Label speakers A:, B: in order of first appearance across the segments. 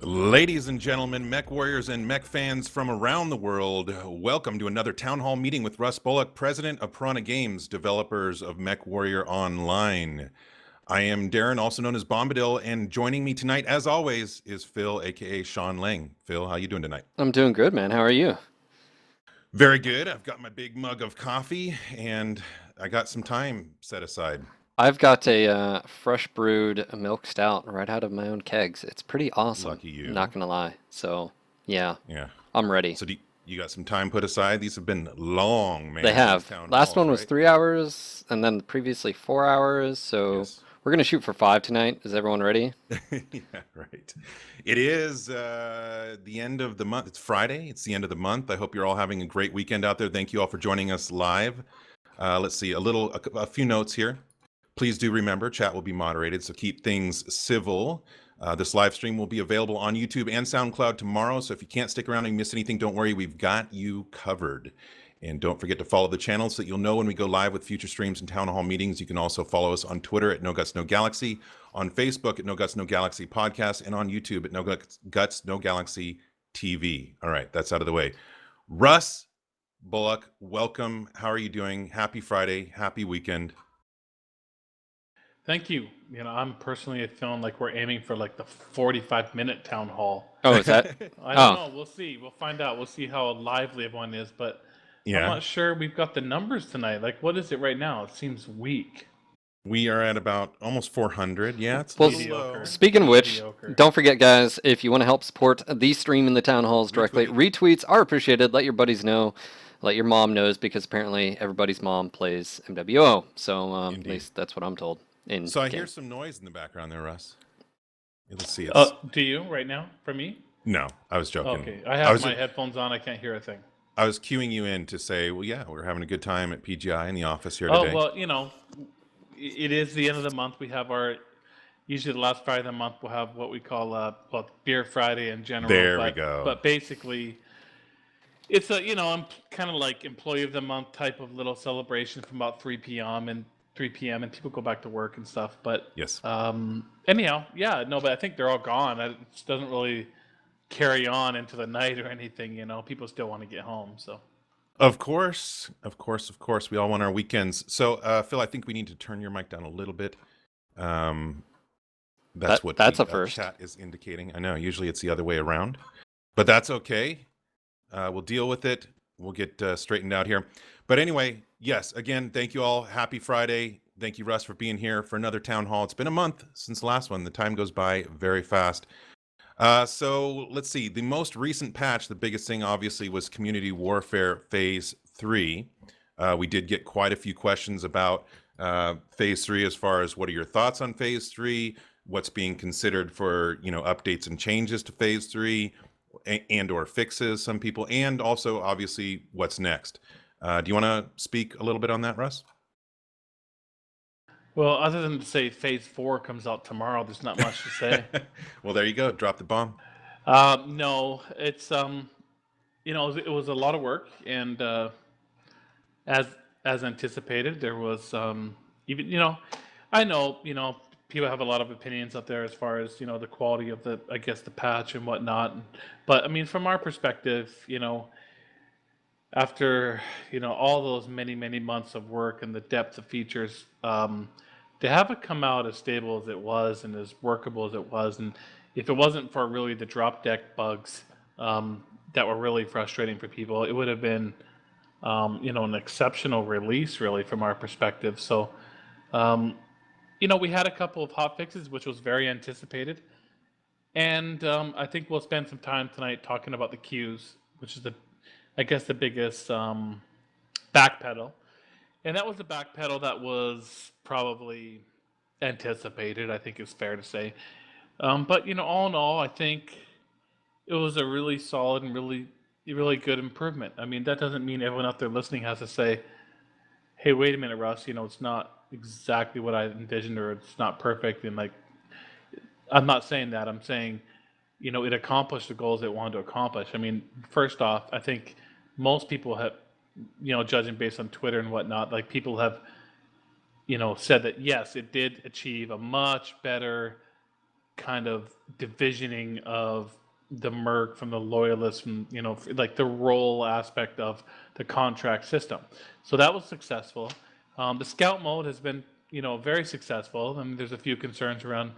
A: Ladies and gentlemen, mech warriors and mech fans from around the world, welcome to another town hall meeting with Russ Bullock, president of Piranha Games, developers of Mech Warrior Online. I am Darren, also known as Bombadil, and joining me tonight, as always, is Phil, aka Sean Lang. Phil, how you doing tonight?
B: I'm doing good, man. How are you?
A: Very good. I've got my big mug of coffee, and I got some time set aside.
B: I've got a fresh brewed milk stout right out of my own kegs. It's pretty awesome.
A: Lucky you.
B: Not gonna lie. So, yeah,
A: Yeah.
B: I'm ready.
A: So you got some time put aside? These have been long, man.
B: They have. Last one was
A: right?
B: 3 hours, and then previously 4 hours. So
A: Yes.
B: we're gonna shoot for 5 tonight. Is everyone ready?
A: Yeah, right. It is the end of the month. It's Friday. It's the end of the month. I hope you're all having a great weekend out there. Thank you all for joining us live. Let's see, a few notes here. Please do remember, chat will be moderated, so keep things civil. This live stream will be available on YouTube and SoundCloud tomorrow, so if you can't stick around and miss anything, don't worry, we've got you covered. And don't forget to follow the channel so that you'll know when we go live with future streams and town hall meetings. You can also follow us on Twitter at NoGutsNoGalaxy, on Facebook at NoGutsNoGalaxy Podcast, and on YouTube at NoGutsNoGalaxy TV. All right, that's out of the way. Russ Bullock, welcome. How are you doing? Happy Friday. Happy weekend.
C: Thank you. I'm personally feeling like we're aiming for like the 45-minute town hall.
B: Oh, is that?
C: I don't know. We'll see. We'll find out. We'll see how lively everyone is. But I'm not sure we've got the numbers tonight. Like, what is it right now? It seems weak.
A: We are at about almost 400. Yeah, it's
B: Well,
C: mediocre.
B: speaking of which,
C: Mediocre.
B: don't forget, guys, if you want to help support the stream and the town halls directly, retweets are appreciated. Let your buddies know. Let your mom knows, because apparently everybody's mom plays MWO. So at least that's what I'm told.
A: So I hear some noise in the background there, Russ. Let's see.
C: Do you right now for me?
A: No, I was joking.
C: Okay, I have my headphones on. I can't hear a thing.
A: I was cueing you in to say, well, yeah, we're having a good time at PGI in the office here today.
C: Oh, well, it is the end of the month. We have usually the last Friday of the month, we'll have what we call Beer Friday in general.
A: There we go.
C: But basically, it's I'm kind of like employee of the month type of little celebration from about 3 p.m. and people go back to work and stuff. But
A: yes.
C: Anyhow, yeah, no, but I think they're all gone. It doesn't really carry on into the night or anything. People still want to get home. So.
A: Of course, we all want our weekends. So, Phil, I think we need to turn your mic down a little bit. That's what
B: a
A: the
B: first.
A: Chat is indicating. I know. Usually it's the other way around, but that's okay. We'll deal with it. We'll get straightened out here. But anyway, yes, again, thank you all. Happy Friday. Thank you, Russ, for being here for another town hall. It's been a month since the last one. The time goes by very fast. So let's see. The most recent patch, the biggest thing, obviously, was Community Warfare Phase 3. We did get quite a few questions about Phase 3 as far as what are your thoughts on Phase 3, what's being considered for, updates and changes to Phase 3, and or fixes, some people, and also, obviously, what's next. Do you want to speak a little bit on that, Russ?
C: Well, other than to say Phase 4 comes out tomorrow, there's not much to say.
A: Well, there you go. Drop the bomb.
C: No, it's it was a lot of work, and as anticipated, there was even I know people have a lot of opinions out there as far as the quality of the patch and whatnot, but I mean from our perspective, after all those many months of work and the depth of features, to have it come out as stable as it was and as workable as it was, and if it wasn't for really the drop deck bugs that were really frustrating for people, it would have been an exceptional release really from our perspective. So we had a couple of hot fixes, which was very anticipated, and I think we'll spend some time tonight talking about the queues, which is the biggest backpedal. And that was a backpedal that was probably anticipated, I think it's fair to say. But, all in all, I think it was a really solid and really good improvement. I mean, that doesn't mean everyone out there listening has to say, hey, wait a minute, Russ, it's not exactly what I envisioned, or it's not perfect. And, I'm not saying that. I'm saying, it accomplished the goals it wanted to accomplish. I mean, first off, I think most people have, judging based on Twitter and whatnot, people have, said that yes, it did achieve a much better kind of divisioning of the merc from the loyalists, from like the role aspect of the contract system. So that was successful. The scout mode has been very successful. I mean, there's a few concerns around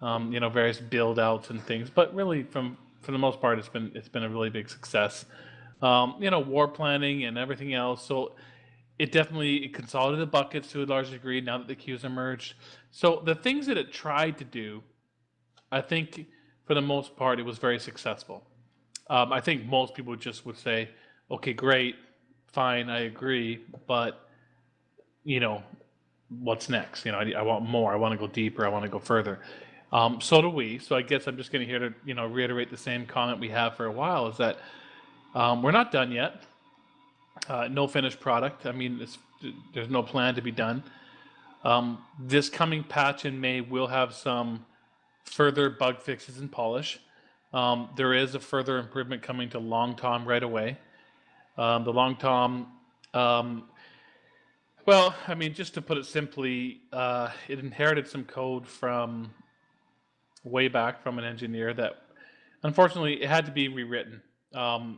C: various build outs and things, but really for the most part, it's been a really big success. War planning and everything else. So it definitely consolidated buckets to a large degree now that the queues emerged. So the things that it tried to do, I think for the most part, it was very successful. I think most people just would say, okay, great, fine, I agree, but what's next? I want more. I want to go deeper. I want to go further. So do we. So I guess I'm just going to here to reiterate the same comment we have for a while, is that we're not done yet. No finished product. I mean, there's no plan to be done. This coming patch in May will have some further bug fixes and polish. There is a further improvement coming to Long Tom right away. The Long Tom, well, I mean, just to put it simply, it inherited some code from way back from an engineer that, unfortunately, it had to be rewritten.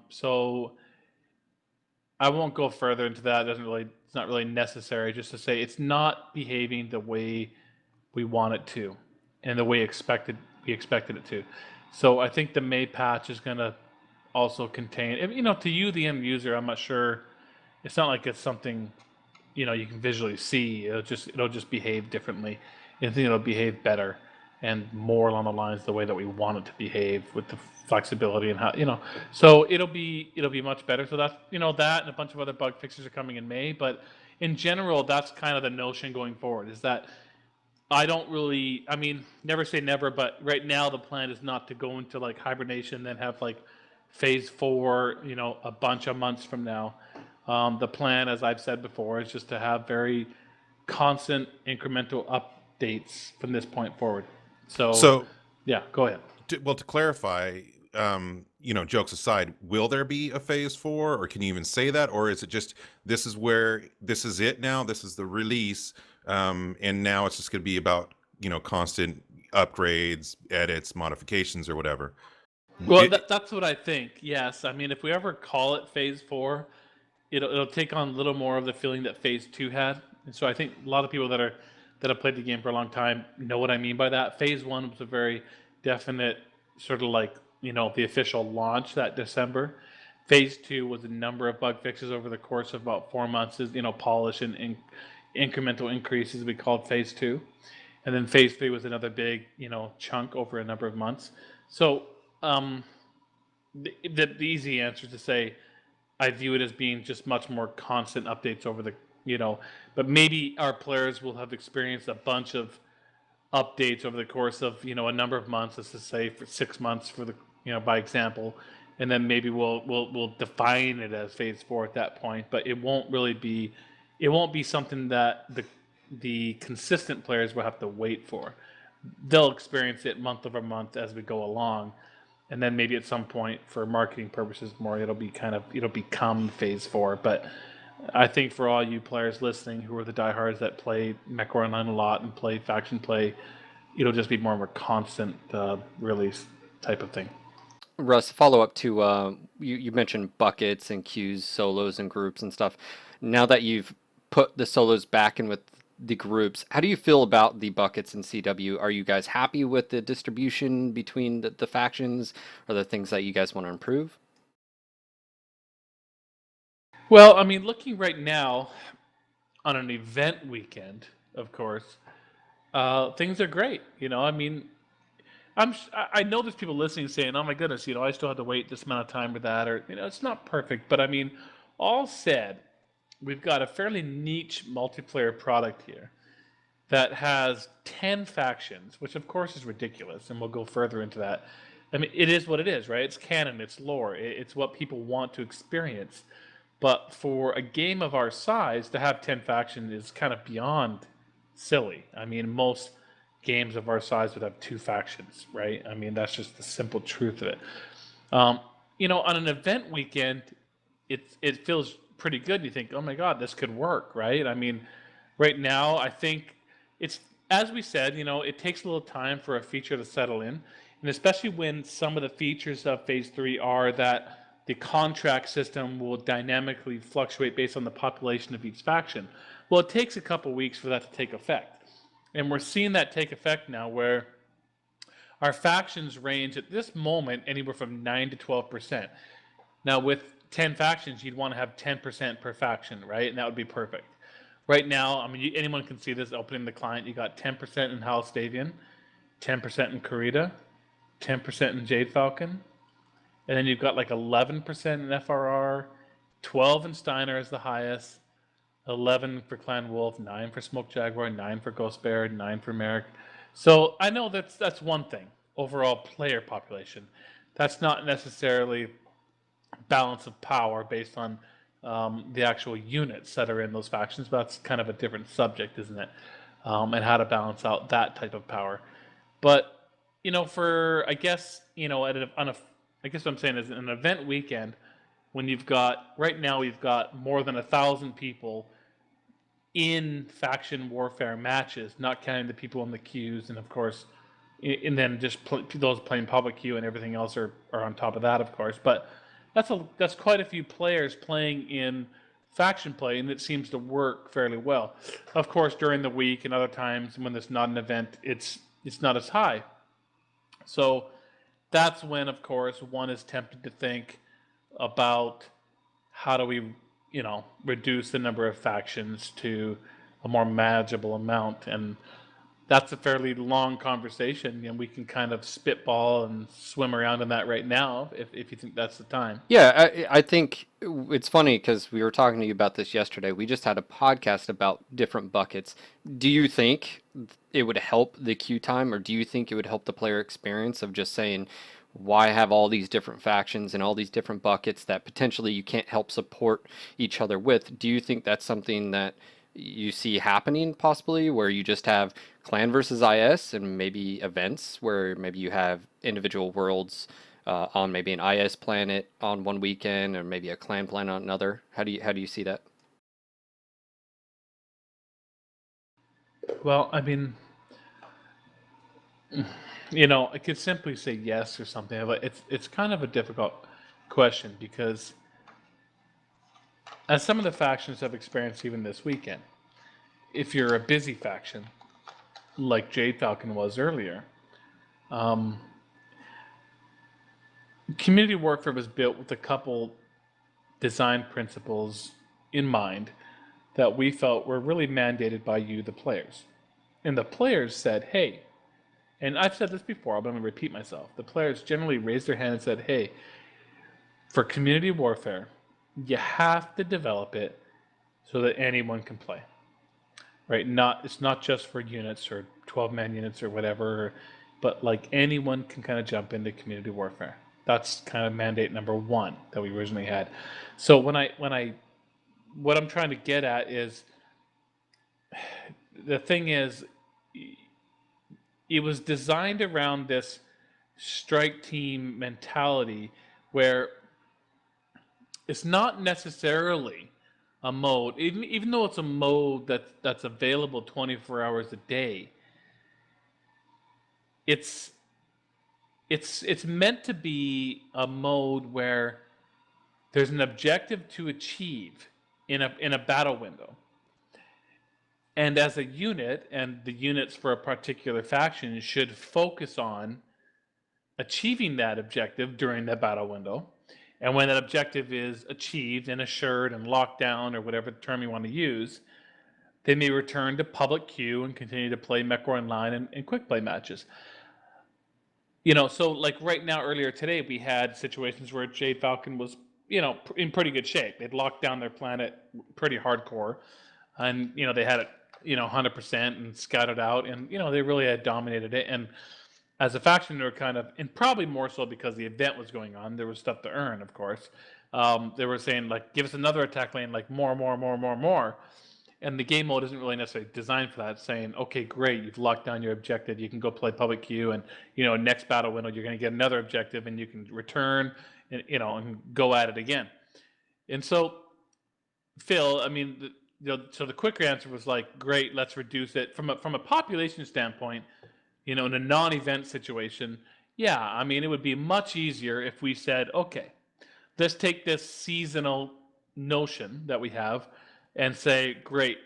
C: So I won't go further into that. It's not really necessary. Just to say, it's not behaving the way we want it to, and the way we expected it to. So I think the May patch is going to also contain, to you, the end user, I'm not sure. It's not like it's something, you can visually see. It'll just behave differently. I think it'll behave better and more along the lines of the way that we want it to behave, with the flexibility and how, so it'll be much better. So that's, that and a bunch of other bug fixes are coming in May. But in general, that's kind of the notion going forward, is that I mean, never say never, but right now the plan is not to go into like hibernation, then have like phase 4, a bunch of months from now. The plan, as I've said before, is just to have very constant incremental updates from this point forward. So yeah, go ahead.
A: To clarify, jokes aside, will there be a phase 4, or can you even say that, or is it just this is it now? This is the release, and now it's just going to be about constant upgrades, edits, modifications, or whatever.
C: Well, that's what I think. Yes, I mean, if we ever call it phase 4, it'll take on a little more of the feeling that phase 2 had. And so I think a lot of people that have played the game for a long time know what I mean by that. Phase 1 was a very definite sort of like, the official launch that December. Phase 2 was a number of bug fixes over the course of about 4 months, polish and incremental increases, we called phase 2. And then phase 3 was another big, chunk over a number of months. So the easy answer is to say, I view it as being just much more constant updates over the, but maybe our players will have experienced a bunch of updates over the course of, a number of months, let's just say for 6 months for the, by example, and then maybe we'll define it as phase 4 at that point, but it won't be something that the consistent players will have to wait for. They'll experience it month over month as we go along. And then maybe at some point, for marketing purposes more, it'll become phase 4. But I think for all you players listening who are the diehards that play Mech War Online a lot and play faction play, it'll just be more of a constant release type of thing.
B: Russ, follow up to you mentioned buckets and queues, solos and groups and stuff. Now that you've put the solos back in with the groups, how do you feel about the buckets in CW? Are you guys happy with the distribution between the factions? Are there things that you guys want to improve?
C: Well, I mean, looking right now on an event weekend, of course, things are great. I mean, I know there's people listening saying, "Oh my goodness, I still have to wait this amount of time for that," or it's not perfect. But I mean, all said, we've got a fairly niche multiplayer product here that has 10 factions, which of course is ridiculous, and we'll go further into that. I mean, it is what it is, right? It's canon, it's lore, it's what people want to experience. But for a game of our size, to have 10 factions is kind of beyond silly. I mean, most games of our size would have 2 factions, right? I mean, that's just the simple truth of it. On an event weekend, it feels pretty good. You think, oh my God, this could work, right? I mean, right now, I think as we said, it takes a little time for a feature to settle in, and especially when some of the features of Phase 3 are that the contract system will dynamically fluctuate based on the population of each faction. Well, it takes a couple weeks for that to take effect. And we're seeing that take effect now, where our factions range at this moment anywhere from 9 to 12%. Now, with 10 factions, you'd want to have 10% per faction, right? And that would be perfect. Right now, I mean, anyone can see this opening the client. You got 10% in Halstavian, 10% in Karita, 10% in Jade Falcon, and then you've got like 11% in FRR, 12 in Steiner as the highest, 11 for Clan Wolf, 9 for Smoke Jaguar, 9 for Ghost Bear, 9 for Merrick. So I know that's one thing, overall player population. That's not necessarily balance of power based on the actual units that are in those factions, but that's kind of a different subject, isn't it? And how to balance out that type of power. But for I guess I guess what I'm saying is an event weekend, when you've got right now we've got more than 1,000 people in faction warfare matches, not counting the people in the queues, and of course, and then just those playing public queue and everything else are on top of that, of course. But that's quite a few players playing in faction play, and it seems to work fairly well. Of course, during the week and other times when there's not an event, it's not as high. So that's when, of course, one is tempted to think about how do we, reduce the number of factions to a more manageable amount. And that's a fairly long conversation, and we can kind of spitball and swim around in that right now if you think that's the time.
B: Yeah, I think it's funny because we were talking to you about this yesterday. We just had a podcast about different buckets. Do you think it would help the queue time, or do you think it would help the player experience of just saying, why have all these different factions and all these different buckets that potentially you can't help support each other with? Do you think that's something that you see happening possibly, where you just have clan versus IS and maybe events where maybe you have individual worlds on maybe an IS planet on one weekend or maybe a clan planet on another? How do you see that?
C: Well, I mean, I could simply say yes or something, but it's kind of a difficult question, because as some of the factions have experienced even this weekend, if you're a busy faction, like Jade Falcon was earlier, community warfare was built with a couple design principles in mind that we felt were really mandated by you, the players. And the players said, hey, and I've said this before, but I'm going to repeat myself. The players generally raised their hand and said, hey, for community warfare, you have to develop it so that anyone can play. Right? It's not just for units or 12-man units or whatever, but like anyone can kind of jump into community warfare. That's kind of mandate number one that we originally had. So what I'm trying to get at is, the thing is, it was designed around this strike team mentality where it's not necessarily a mode, even though it's a mode that's available 24 hours a day. It's meant to be a mode where there's an objective to achieve in a battle window. And as a unit, and the units for a particular faction should focus on achieving that objective during that battle window. And when that objective is achieved and assured and locked down, or whatever term you want to use, they may return to public queue and continue to play Mech War Online and quick play matches. So like right now, earlier today, we had situations where Jade Falcon was, in pretty good shape. They'd locked down their planet pretty hardcore, and they had it 100% and scouted out, and they really had dominated it. And as a faction, they were kind of, and probably more so because the event was going on, there was stuff to earn, of course. They were saying, like, give us another attack lane, like more. And the game mode isn't really necessarily designed for that. It's saying, okay, great, you've locked down your objective, you can go play public queue, and next battle window you're going to get another objective, and you can return and and go at it again. And so, Phil, I mean, so the quicker answer was like, great, let's reduce it from a population standpoint. In a non-event situation, yeah, I mean, it would be much easier if we said, okay, let's take this seasonal notion that we have and say, great,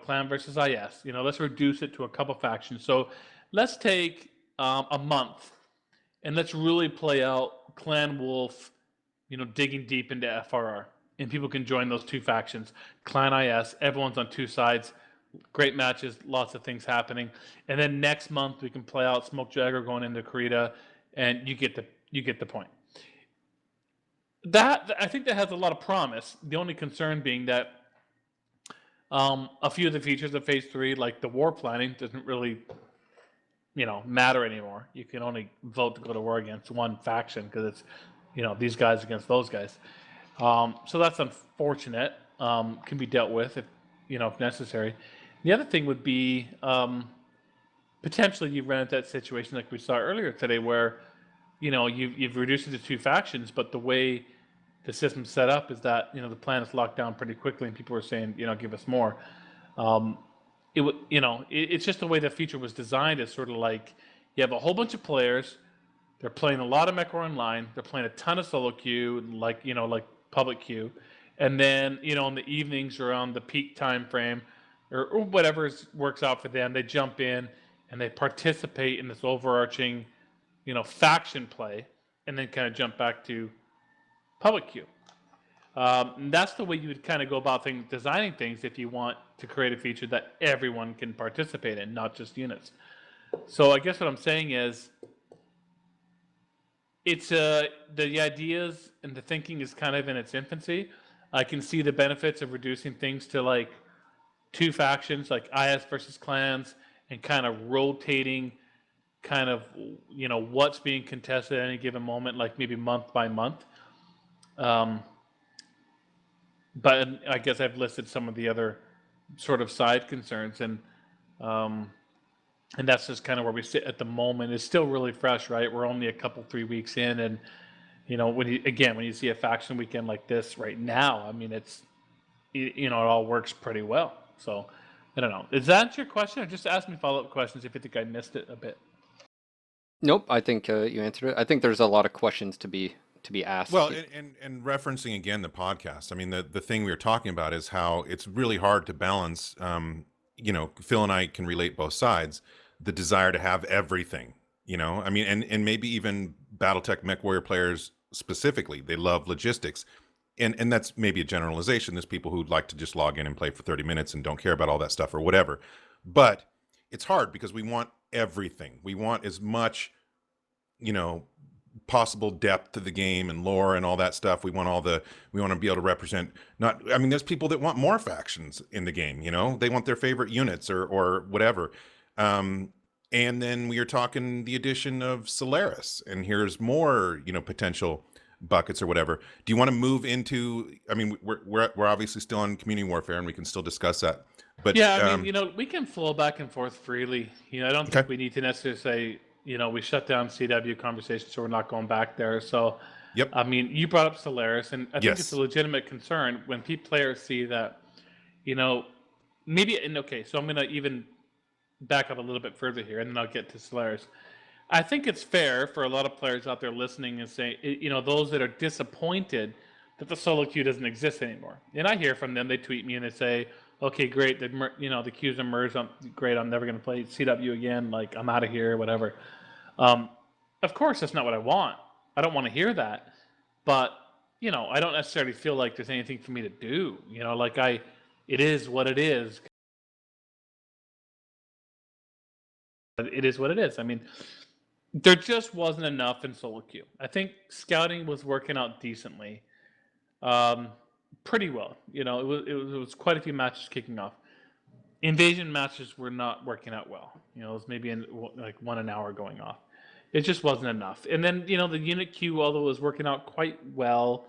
C: clan versus IS, let's reduce it to a couple factions. So let's take a month and let's really play out Clan Wolf, digging deep into FRR. And people can join those two factions. Clan IS, everyone's on two sides. Great matches, lots of things happening. And then next month we can play out Smoke Jagger going into Karita, and you get the point. That, I think, that has a lot of promise. The only concern being that a few of the features of Phase 3, like the war planning, doesn't really matter anymore. You can only vote to go to war against one faction because it's these guys against those guys. So that's unfortunate. Can be dealt with if necessary. The other thing would be potentially you run into that situation like we saw earlier today, where you've reduced it to two factions, but the way the system's set up is that the plan is locked down pretty quickly, and people are saying give us more. It's just the way the feature was designed. Is sort of like you have a whole bunch of players. They're playing a lot of Mech Online. They're playing a ton of solo queue, like public queue, and then in the evenings around the peak time frame, or whatever works out for them, they jump in and they participate in this overarching faction play, and then kind of jump back to public queue. And that's the way you would kind of go about designing things if you want to create a feature that everyone can participate in, not just units. So I guess what I'm saying is, it's the ideas and the thinking is kind of in its infancy. I can see the benefits of reducing things to like two factions, like IS versus clans, and kind of rotating kind of what's being contested at any given moment, like maybe month by month. But I guess I've listed some of the other sort of side concerns, and that's just kind of where we sit at the moment. It's still really fresh, right? We're only a couple, 3 weeks in, and when you see a faction weekend like this right now, I mean, it all works pretty well. So I don't know. Does that answer your question, or just ask me follow-up questions if you think I missed it a bit?
B: Nope, I think you answered it. I think there's a lot of questions to be asked.
A: Well, and referencing again the podcast, I mean, the thing we were talking about is how it's really hard to balance. Phil and I can relate both sides. The desire to have everything, I mean, and maybe even BattleTech MechWarrior players specifically, they love logistics. And that's maybe a generalization. There's people who'd like to just log in and play for 30 minutes and don't care about all that stuff or whatever. But it's hard because we want everything. We want as much, possible depth to the game and lore and all that stuff. We want to be able to represent there's people that want more factions in the game, they want their favorite units or whatever. And then we are talking the addition of Solaris, and here's more, potential buckets or whatever. Do you want to move into, I mean, we're obviously still on community warfare and we can still discuss that, but
C: yeah, I mean, we can flow back and forth freely. I don't think we need to necessarily say, we shut down CW conversations, so we're not going back there. So,
A: yep.
C: I mean, you brought up Solaris, and I think it's a legitimate concern when players see that, maybe, and okay, so I'm going to even back up a little bit further here, and then I'll get to Solaris. I think it's fair for a lot of players out there listening and say, those that are disappointed that the solo queue doesn't exist anymore. And I hear from them, they tweet me and they say, okay, great, the queues are merged, great, I'm never going to play CW again, like, I'm out of here, whatever. Of course, that's not what I want. I don't want to hear that. But, I don't necessarily feel like there's anything for me to do. It is what it is. It is what it is. I mean, there just wasn't enough in solo queue. I think scouting was working out decently, pretty well. It was quite a few matches kicking off. Invasion matches were not working out well. It was maybe like 1 hour going off. It just wasn't enough. And then the unit queue, although it was working out quite well,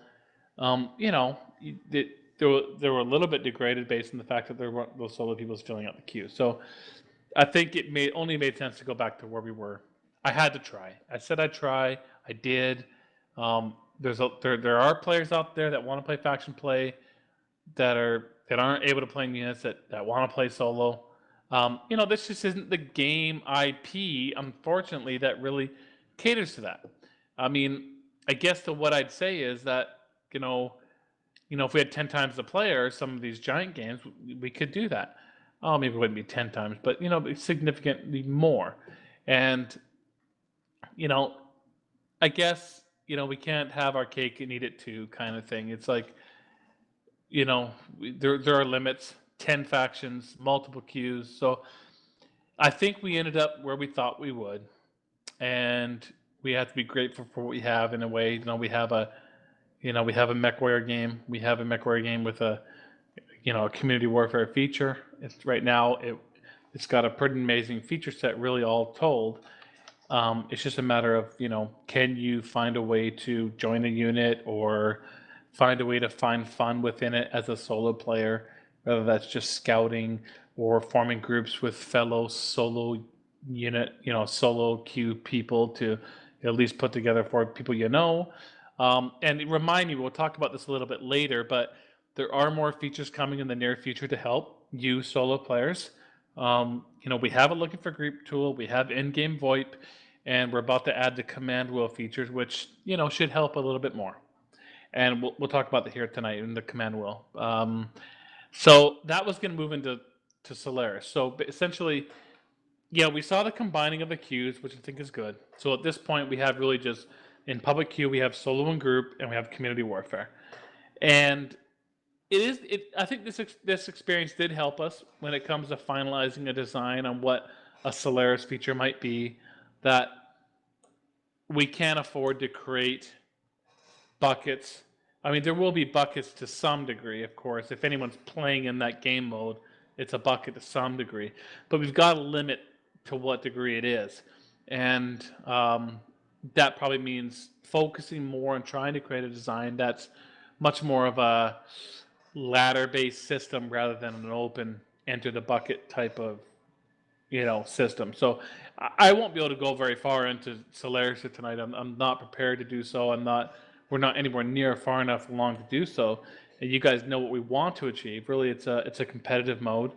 C: they were a little bit degraded based on the fact that there weren't those solo people filling out the queue. So I think it only made sense to go back to where we were. I had to try. I said I'd try. I did. There are players out there that want to play faction play that are that aren't able to play in units that want to play solo. This just isn't the game IP, unfortunately, that really caters to that. I mean, I guess what I'd say is that, if we had 10 times the player, some of these giant games, we could do that. Oh, maybe it wouldn't be 10 times, but, significantly more. And, I guess, we can't have our cake and eat it too kind of thing. It's like, there are limits, 10 factions, multiple queues. So I think we ended up where we thought we would. And we have to be grateful for what we have in a way. We have a MechWarrior game. We have a MechWarrior game with a community warfare feature. Right now it's got a pretty amazing feature set, really, all told. It's just a matter of, can you find a way to join a unit or find a way to find fun within it as a solo player, whether that's just scouting or forming groups with fellow solo unit, solo queue people to at least put together for people and remind you, we'll talk about this a little bit later, but there are more features coming in the near future to help you solo players. We have a looking for group tool, we have in-game VoIP, and we're about to add the command wheel features, which should help a little bit more. And we'll talk about that here tonight in the command wheel. So that was going to move into Solaris. So essentially, we saw the combining of the queues, which I think is good. So at this point, we have really just in public queue, we have solo and group, and we have community warfare. And I think this experience did help us when it comes to finalizing a design on what a Solaris feature might be, that we can't afford to create buckets. I mean, there will be buckets to some degree, of course. If anyone's playing in that game mode, it's a bucket to some degree. But we've got to limit to what degree it is. And that probably means focusing more on trying to create a design that's much more of a ladder-based system rather than an open enter-the-bucket type of system. So I won't be able to go very far into Solaris tonight. I'm not prepared to do so. We're not anywhere near far enough along to do so. And you guys know what we want to achieve. Really, it's a competitive mode.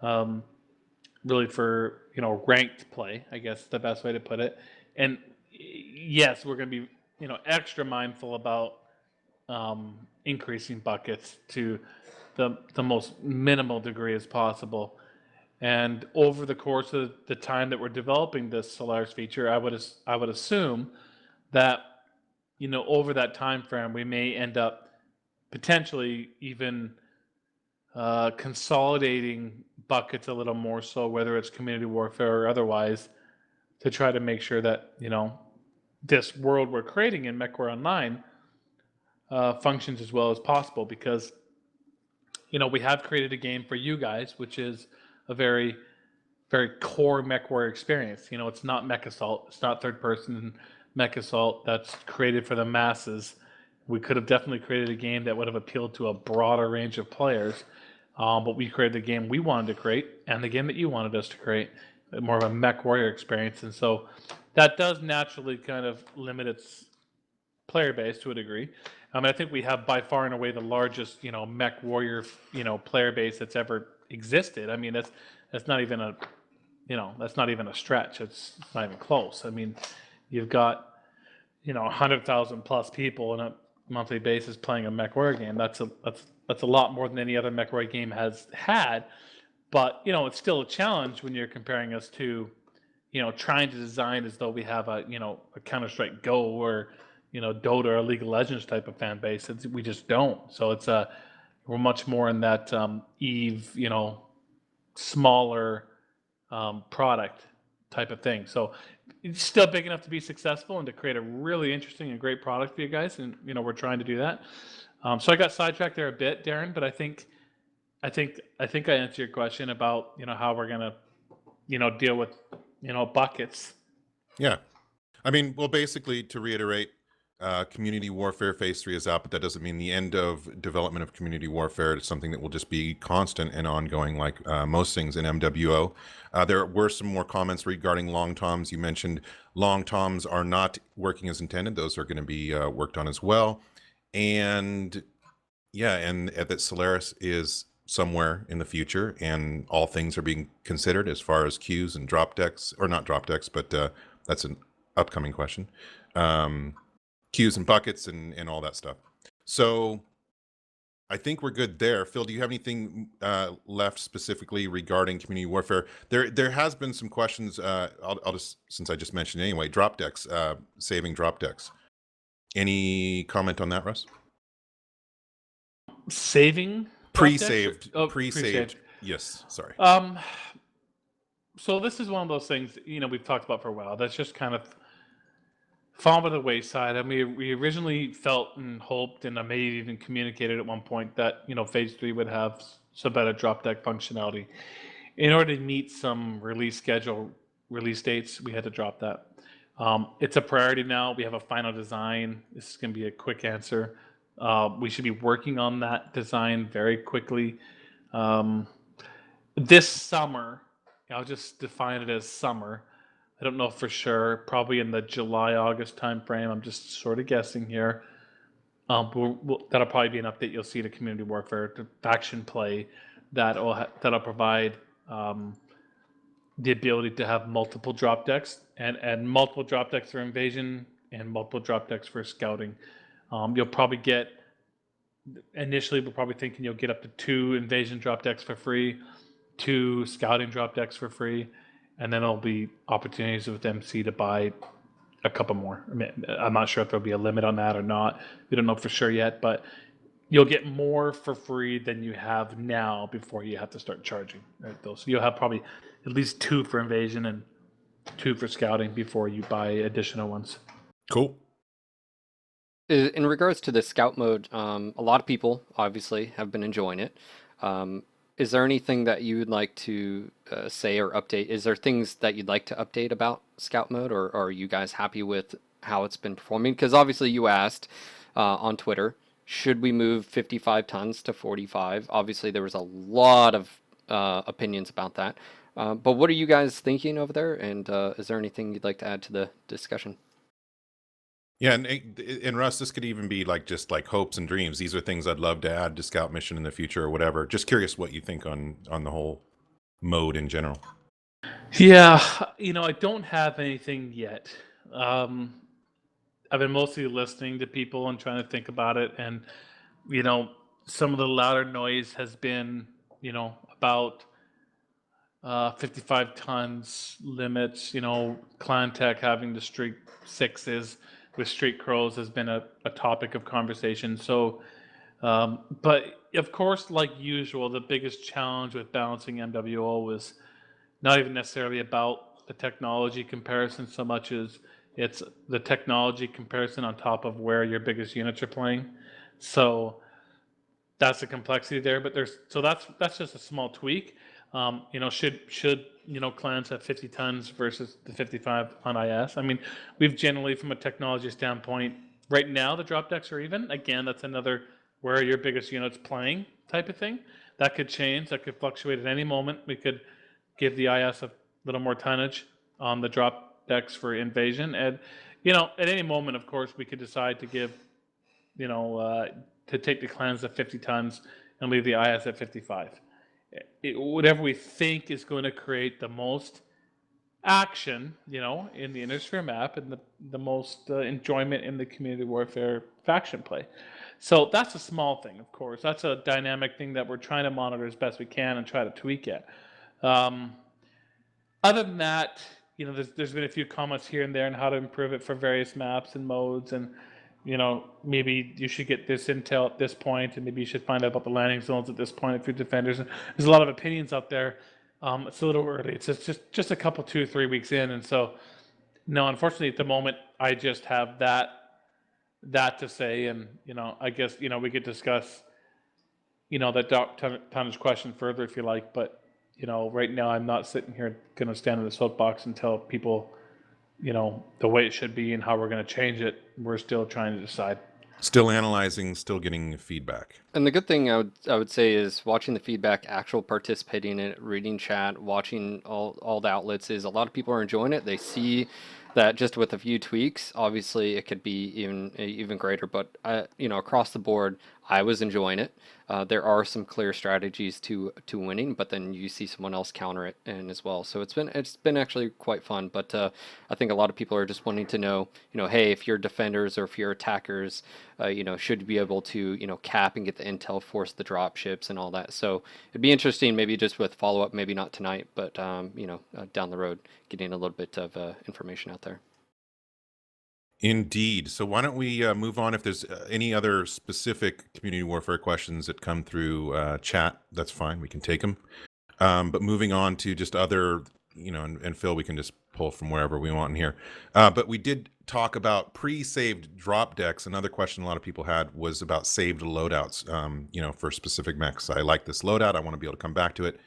C: Really for ranked play, I guess is the best way to put it. And yes, we're going to be extra mindful about increasing buckets to the most minimal degree as possible. And over the course of the time that we're developing this Solaris feature, I would assume that over that time frame, we may end up potentially even consolidating buckets a little more so, whether it's community warfare or otherwise, to try to make sure that this world we're creating in MechWarrior Online functions as well as possible, because we have created a game for you guys, which is a very, very core MechWarrior experience. It's not Mech Assault, it's not third person Mech Assault that's created for the masses. We could have definitely created a game that would have appealed to a broader range of players, but we created the game we wanted to create and the game that you wanted us to create, more of a MechWarrior experience. And so that does naturally kind of limit its player base to a degree. I think we have by far and away the largest, MechWarrior, player base that's ever existed. I mean, that's not even a stretch. It's not even close. I mean, you've got 100,000 plus people on a monthly basis playing a MechWarrior game. That's a lot more than any other MechWarrior game has had. But it's still a challenge when you're comparing us to trying to design as though we have a Counter-Strike Go or Dota or League of Legends type of fan base. We just don't. So we're much more in that EVE, smaller product type of thing. So it's still big enough to be successful and to create a really interesting and great product for you guys. And we're trying to do that. So I got sidetracked there a bit, Darren, but I think I answered your question about how we're gonna deal with buckets.
A: Yeah, I mean, well, basically, to reiterate, community warfare phase 3 is out, but that doesn't mean the end of development of community warfare. It's something that will just be constant and ongoing, like most things in MWO. There were some more comments regarding long toms. You mentioned long toms are not working as intended. Those are going to be worked on as well. And yeah, and that Solaris is somewhere in the future, and all things are being considered as far as queues and drop decks, or not drop decks, but that's an upcoming question. Queues and buckets and all that stuff. So I think we're good there. Phil, do you have anything left specifically regarding community warfare? There has been some questions. I'll just, since I just mentioned it anyway, drop decks, saving drop decks. Any comment on that, Russ?
C: Saving
A: Pre-saved.
C: Oh,
A: Pre-saved. Yes. Sorry.
C: So this is one of those things, we've talked about for a while. That's just kind of fallen by the wayside. I mean, we originally felt and hoped, and I may have even communicated at one point that, Phase 3 would have some better drop deck functionality. In order to meet some release dates, we had to drop that. It's a priority now. We have a final design. This is going to be a quick answer. We should be working on that design very quickly. This summer, I'll just define it as summer. I don't know for sure. Probably in the July-August timeframe. I'm just sort of guessing here. That'll probably be an update you'll see to Community Warfare, to faction play, that'll provide the ability to have multiple drop decks and multiple drop decks for invasion and multiple drop decks for scouting. You'll probably get, initially we're probably thinking you'll get up to 2 invasion drop decks for free, 2 scouting drop decks for free, and then there'll be opportunities with MC to buy a couple more. I mean, I'm not sure if there'll be a limit on that or not. We don't know for sure yet, but you'll get more for free than you have now before you have to start charging. Right? So you'll have probably at least 2 for invasion and 2 for scouting before you buy additional ones.
A: Cool.
B: In regards to the scout mode, a lot of people obviously have been enjoying it. Is there anything that you would like to say or update? Is there things that you'd like to update about scout mode, or are you guys happy with how it's been performing? Because obviously you asked on Twitter, should we move 55 tons to 45? Obviously there was a lot of opinions about that. But what are you guys thinking over there? And is there anything you'd like to add to the discussion?
A: Yeah, and Russ, this could even be just like hopes and dreams. These are things I'd love to add to Scout Mission in the future or whatever. Just curious what you think on the whole mode in general.
C: Yeah, I don't have anything yet. I've been mostly listening to people and trying to think about it, and some of the louder noise has been about 55 tons limits. Clan Tech having the streak 6s with Street Crows has been a topic of conversation. So, but of course, like usual, the biggest challenge with balancing MWO was not even necessarily about the technology comparison so much as it's the technology comparison on top of where your biggest units are playing. So that's the complexity there. But that's just a small tweak. Should clans have 50 tons versus the 55 on IS? I mean, we've generally, from a technology standpoint, right now the drop decks are even. Again, that's another where are your biggest units playing type of thing. That could change. That could fluctuate at any moment. We could give the IS a little more tonnage on the drop decks for invasion, and at any moment, of course, we could decide to give, to take the clans to 50 tons and leave the IS at 55. Whatever we think is going to create the most action, in the Innersphere map and the most enjoyment in the Community Warfare faction play. So that's a small thing, of course. That's a dynamic thing that we're trying to monitor as best we can and try to tweak it. Other than that, there's been a few comments here and there on how to improve it for various maps and modes, and maybe you should get this intel at this point, and maybe you should find out about the landing zones at this point if you're defenders. There's a lot of opinions out there. It's a little early. It's just a couple, 2 or 3 weeks in, and so no, unfortunately, at the moment, I just have that to say, and I guess we could discuss that tonnage question further if you like, but right now I'm not sitting here going to stand in the soapbox and tell people the way it should be and how we're going to change it. We're still trying to decide.
A: Still analyzing, still getting feedback.
B: And the good thing I would say is watching the feedback, actual participating in it, reading chat, watching all the outlets, is a lot of people are enjoying it. They see that just with a few tweaks, obviously it could be even greater. But across the board, I was enjoying it. There are some clear strategies to winning, but then you see someone else counter it in as well. So it's been actually quite fun. But I think a lot of people are just wanting to know, hey, if you're defenders or if you're attackers, should you be able to cap and get the intel, force the drop ships and all that. So it'd be interesting, maybe just with follow up, maybe not tonight, but down the road, getting a little bit of information out there.
A: Indeed. So why don't we move on? If there's any other specific community warfare questions that come through chat, that's fine. We can take them. But moving on to just other, and Phil, we can just pull from wherever we want in here. But we did talk about pre-saved drop decks. Another question a lot of people had was about saved loadouts, for specific mechs. I like this loadout. I want to be able to come back to it.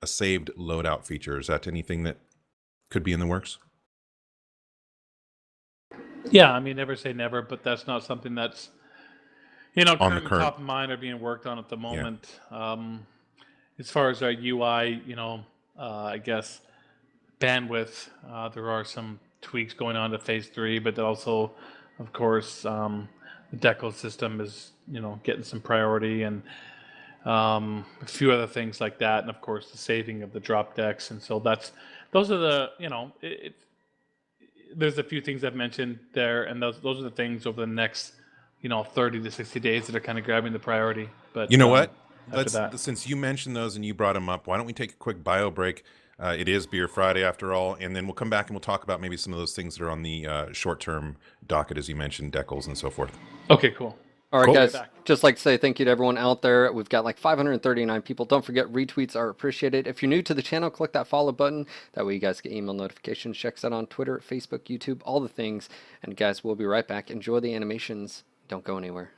A: A saved loadout feature. Is that anything that could be in the works?
C: Yeah, I mean, never say never, but that's not something that's,
A: On the
C: currently
A: current-
C: top of mind or being worked on at the moment. As far as our UI, I guess bandwidth, there are some tweaks going on to phase 3, but also, of course, the deco system is, getting some priority, and a few other things like that, and of course the saving of the drop decks. And so those are the, there's a few things I've mentioned there, and those are the things over the next 30 to 60 days that are kind of grabbing the priority. But
A: you know what?
C: Since
A: you mentioned those and you brought them up, why don't we take a quick bio break? It is Beer Friday after all, and then we'll come back and we'll talk about maybe some of those things that are on the short-term docket, as you mentioned, decals and so forth.
C: Okay, cool.
B: All right,
A: Cool.
B: guys, just like to say thank you to everyone out there. We've got like 539 people. Don't forget, retweets are appreciated. If you're new to the channel, click that follow button. That way you guys get email notifications. Check us out on Twitter, Facebook, YouTube, all the things. And guys, we'll be right back. Enjoy the animations. Don't go anywhere.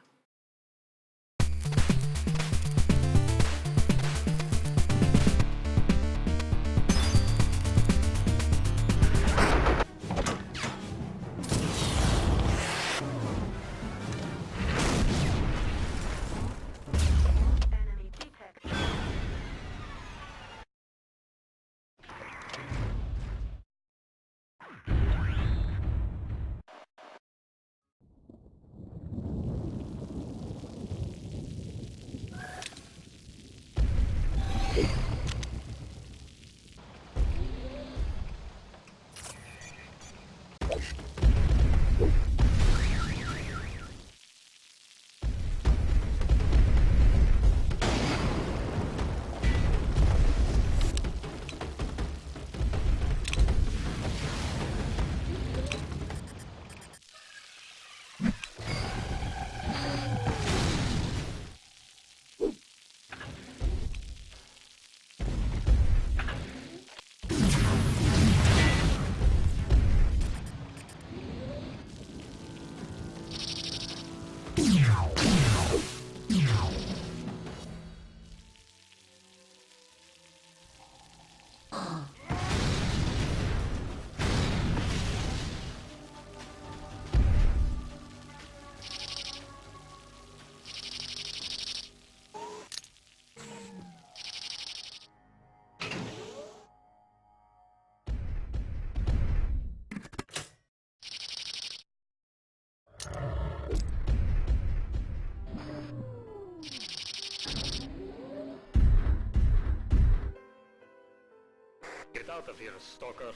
D: Get out of here, stalker.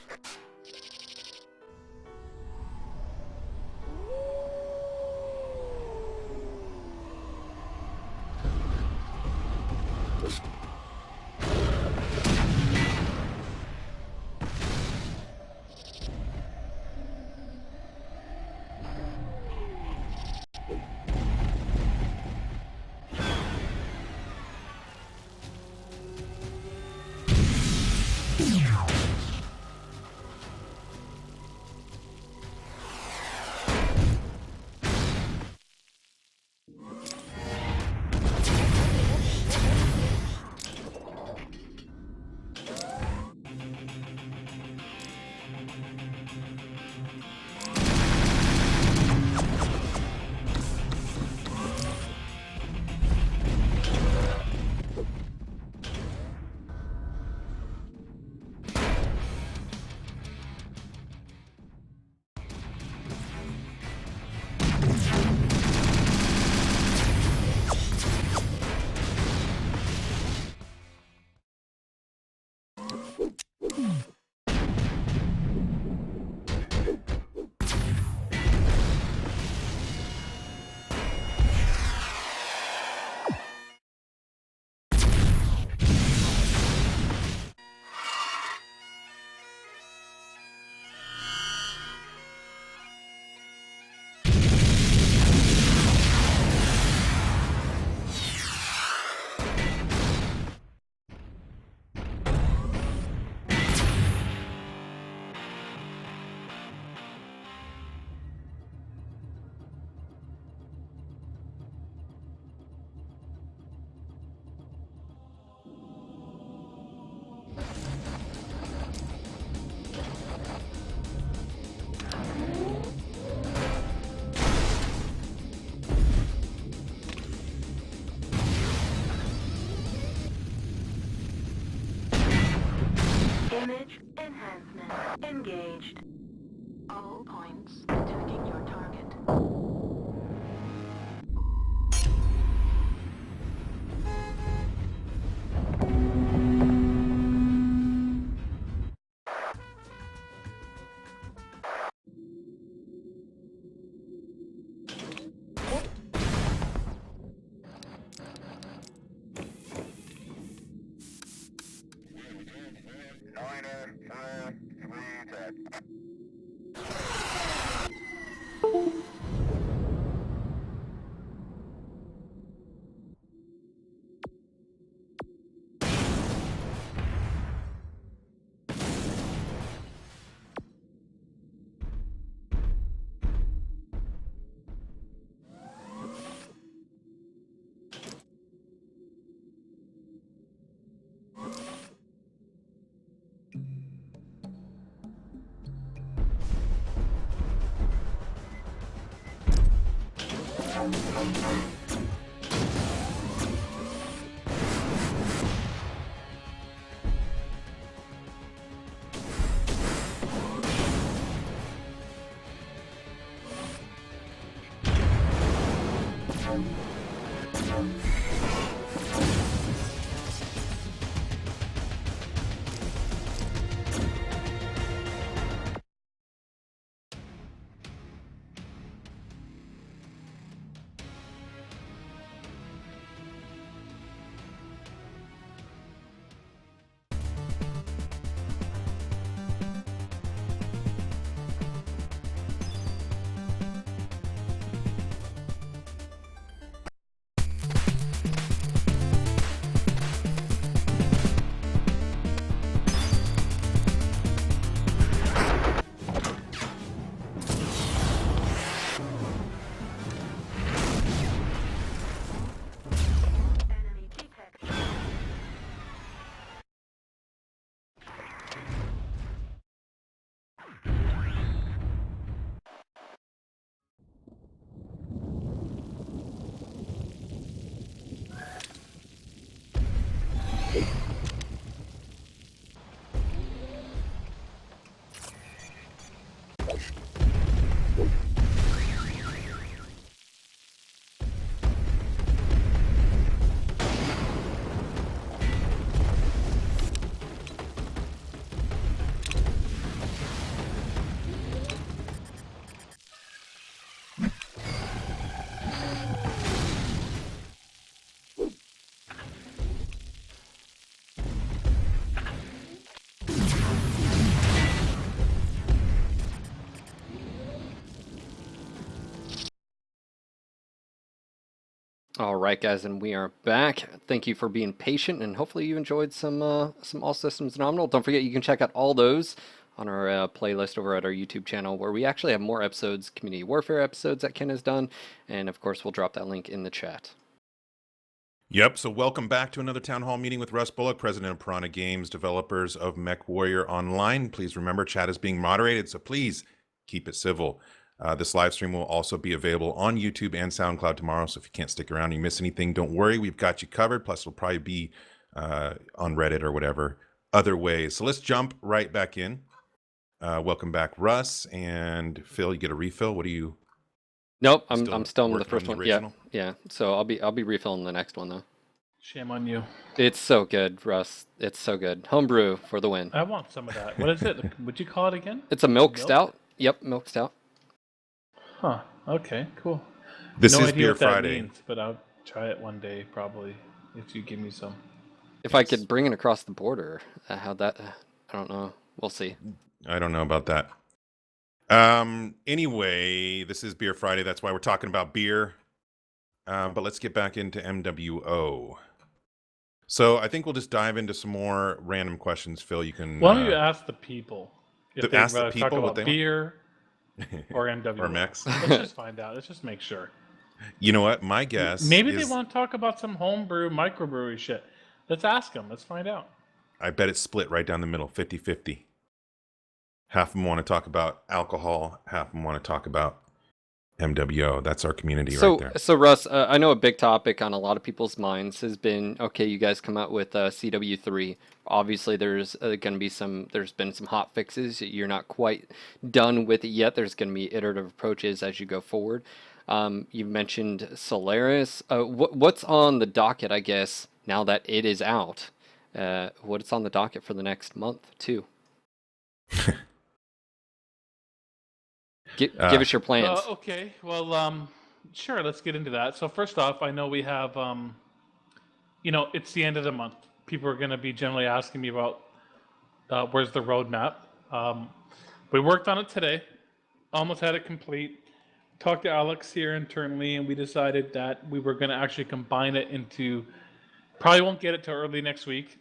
D: Advancement engaged. All points attacking your target. Enemy detected.
B: All right, guys, and we are back. Thank you for being patient, and hopefully you enjoyed some All Systems Nominal. Don't forget you can check out all those on our playlist over at our YouTube channel, where we actually have more episodes, community warfare episodes that Ken has done, and of course we'll drop that link in the chat.
A: Yep, so welcome back to another Town Hall meeting with Russ Bullock, president of Piranha Games, developers of MechWarrior Online. Please remember, chat is being moderated, so please keep it civil. This live stream will also be available on YouTube and SoundCloud tomorrow, so if you can't stick around and you miss anything, don't worry, we've got you covered. Plus, it'll probably be on Reddit or whatever other ways. So let's jump right back in. Welcome back, Russ and Phil. You get a refill. What do you?
B: Nope, I'm still in the
A: working
B: first
A: on the
B: one. Yeah,
A: original?
B: yeah. So I'll be refilling the next one though.
C: Shame on you.
B: It's so good, Russ. It's so good. Homebrew for the win.
C: I want some of that. What is it? What'd you call it again?
B: It's a milk
C: Milk?
B: stout. Yep, milk stout.
C: Huh. Okay, cool.
A: This
C: No
A: is
C: idea
A: Beer
C: what that
A: Friday.
C: means, but I'll try it one day probably if you give me some.
B: If I could bring it across the border, how that? I don't know. We'll see.
A: I don't know about that. Anyway, this is Beer Friday. That's why we're talking about beer. But let's get back into MWO. So I think we'll just dive into some more random questions. Phil, you can.
C: Why don't you ask the people if they'd
A: ask the
C: rather
A: people
C: talk
A: what
C: about
A: they want?
C: beer or MWO?
A: Or mechs.
C: Let's just find out. Let's just make sure.
A: You know what? My guess.
C: Maybe they
A: is,
C: want to talk about some homebrew, microbrewery shit. Let's ask them. Let's find out.
A: I bet it's split right down the middle, 50-50. Half of them want to talk about alcohol. Half of them want to talk about MWO. That's our community
B: So,
A: right there.
B: so Russ, I know a big topic on a lot of people's minds has been, okay, you guys come out with CW3. Obviously, there's there's been some hot fixes. You're not quite done with it yet. There's going to be iterative approaches as you go forward. You mentioned Solaris. What's on the docket, I guess, now that it is out? What's on the docket for the next month, too? Give us your plans.
C: Okay, well, sure, let's get into that. So first off, I know we have, it's the end of the month. People are going to be generally asking me about where's the roadmap. We worked on it today, almost had it complete. Talked to Alex here internally, and we decided that we were going to actually combine it into, probably won't get it till early next week,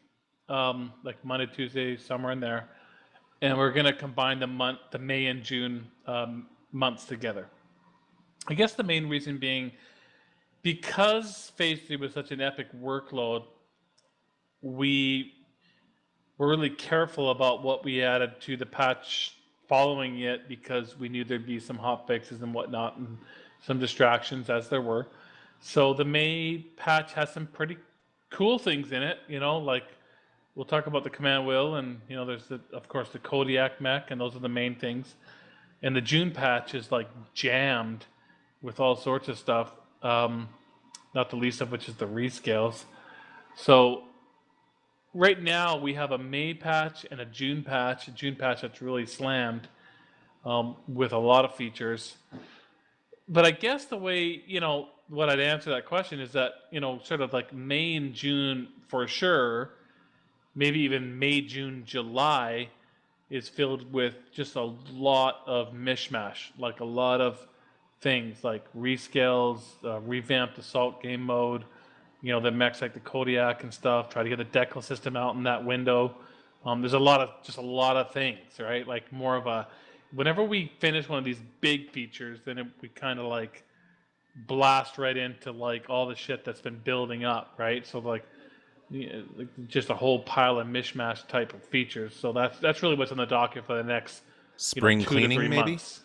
C: like Monday, Tuesday, somewhere in there. And we're going to combine the May and June months together. I guess the main reason being, because Phase 3 was such an epic workload, we were really careful about what we added to the patch following it, because we knew there'd be some hot fixes and whatnot and some distractions, as there were. So the May patch has some pretty cool things in it, like we'll talk about the command wheel, and there's of course the Kodiak mech, and those are the main things. And the June patch is like jammed with all sorts of stuff, not the least of which is the rescales. So right now we have a May patch and a June patch. A June patch that's really slammed with a lot of features. But I guess the way, what I'd answer that question is that, sort of like May and June for sure, maybe even May, June, July is filled with just a lot of mishmash, like a lot of things like rescales, revamped assault game mode, the mechs like the Kodiak and stuff, try to get the decal system out in that window. There's a lot of things, right? Like more of a, whenever we finish one of these big features, then we kind of like blast right into like all the shit that's been building up, right? So like, just a whole pile of mishmash type of features. So that's really what's on the docket for the next
A: Spring
C: 2 to
A: cleaning,
C: 3
A: maybe?
C: months.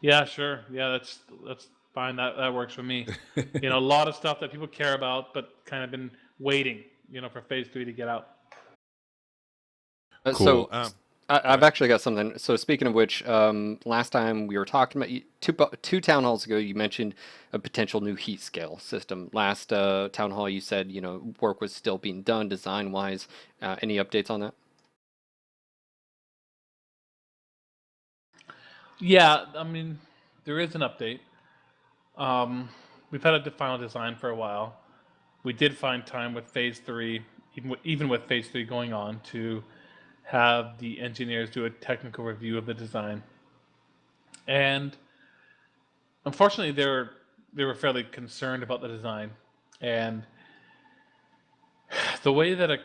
C: Yeah, sure. Yeah, that's fine. That works for me. A lot of stuff that people care about, but kind of been waiting, for Phase 3 to get out.
A: Cool.
B: So I've actually got something. So speaking of which, last time we were talking about two town halls ago, you mentioned a potential new heat scale system. Last town hall, you said work was still being done design wise. Any updates on that?
C: Yeah, I mean, there is an update. We've had a final design for a while. We did find time with Phase 3, even with Phase 3 going on, to have the engineers do a technical review of the design. And unfortunately, they were fairly concerned about the design. And the way that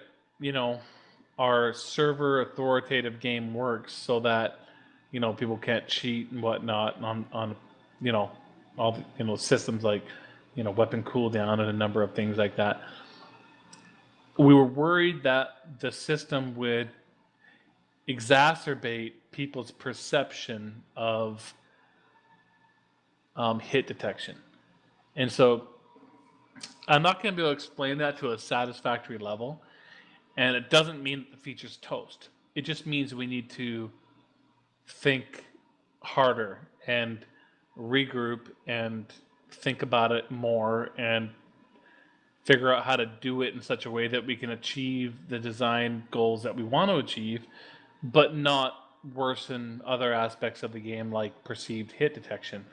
C: our server authoritative game works, so that people can't cheat and whatnot on all the systems like weapon cooldown and a number of things like that. We were worried that the system would exacerbate people's perception of hit detection. And so I'm not going to be able to explain that to a satisfactory level. And it doesn't mean that the feature's toast. It just means we need to think harder and regroup and think about it more and figure out how to do it in such a way that we can achieve the design goals that we want to achieve, but not worsen other aspects of the game like perceived hit detection.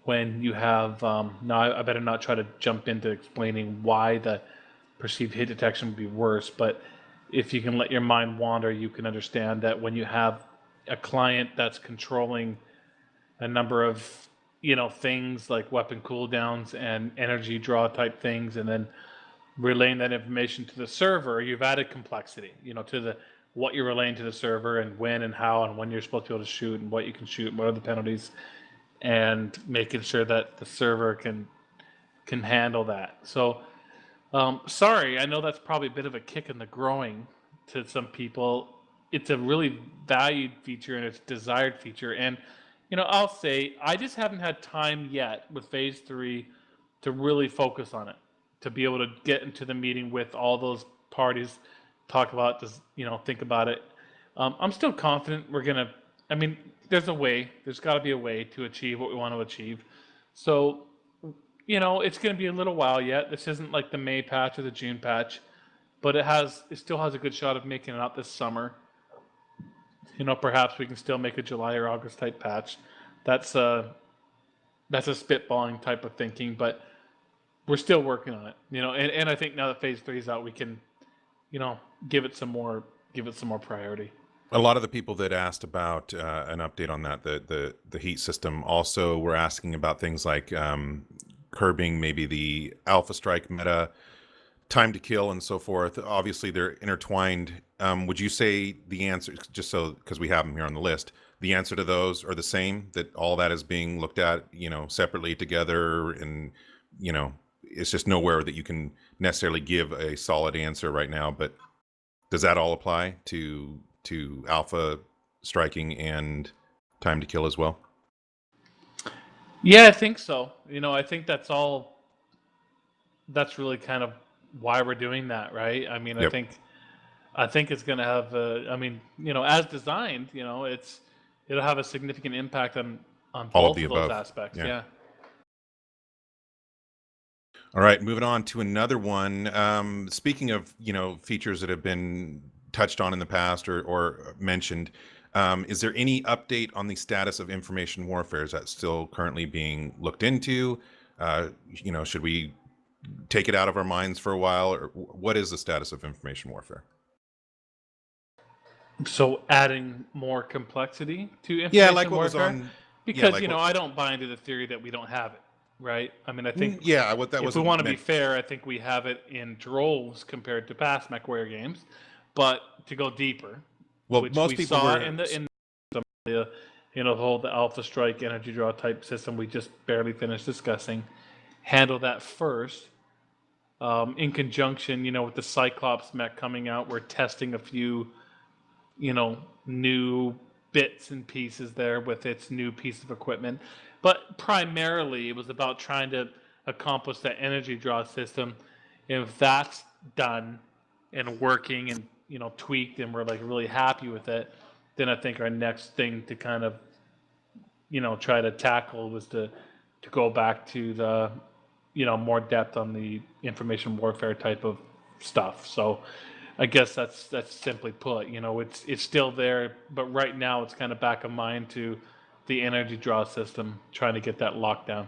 C: When you have, now I better not try to jump into explaining why the perceived hit detection would be worse, but if you can let your mind wander, you can understand that when you have a client that's controlling a number of things like weapon cooldowns and energy draw type things, and then relaying that information to the server, you've added complexity, to the what you're relaying to the server and when and how and when you're supposed to be able to shoot and what you can shoot and what are the penalties, and making sure that the server can handle that. So sorry, I know that's probably a bit of a kick in the groin to some people. It's a really valued feature and it's a desired feature, and I'll say I just haven't had time yet with Phase 3 to really focus on it, to be able to get into the meeting with all those parties, talk about this, think about it. I'm still confident we're gonna. I mean, there's a way. There's got to be a way to achieve what we want to achieve. So, it's going to be a little while yet. This isn't like the May patch or the June patch, but it still has a good shot of making it out this summer. Perhaps we can still make a July or August type patch. That's a spitballing type of thinking, but we're still working on it. And I think now that Phase 3 is out, we can, give it some more priority.
A: A lot of the people that asked about an update on that, the heat system, also were asking about things like curbing maybe the Alpha Strike meta, time to kill, and so forth. Obviously, they're intertwined. Would you say the answer, just so because we have them here on the list, the answer to those are the same? That all that is being looked at, separately together, and it's just nowhere that you can necessarily give a solid answer right now. But does that all apply to Alpha striking and time to kill as well?
C: Yeah, I think so. I think that's really kind of why we're doing that, right? I mean,
A: Yep.
C: I think it's going to have as designed, it'll have a significant impact on
A: All of
C: both
A: the
C: of those
A: above.
C: aspects.
A: Yeah.
C: Yeah.
A: All right, moving on to another one. Speaking of, features that have been touched on in the past or mentioned, is there any update on the status of information warfare? Is that still currently being looked into? Should we take it out of our minds for a while, or what is the status of information warfare?
C: So adding more complexity to information
A: Yeah, like what
C: warfare,
A: was on.
C: because
A: like what-
C: I don't buy into the theory that we don't have it, right? I mean, I think
A: Yeah, what that
C: if
A: was.
C: we want to be fair, I think we have it in droves compared to past MechWarrior games. But to go deeper,
A: Well,
C: which
A: most
C: we
A: people
C: saw
A: were.
C: in the the Alpha Strike energy draw type system we just barely finished discussing, handle that first. In conjunction, with the Cyclops mech coming out, we're testing a few, new bits and pieces there with its new piece of equipment. But primarily, it was about trying to accomplish that energy draw system. If that's done and working and tweaked, and we're like really happy with it, then I think our next thing to kind of try to tackle was to go back to the more depth on the information warfare type of stuff. So I guess that's simply put, it's still there, but right now it's kind of back of mind to the energy draw system, trying to get that locked down.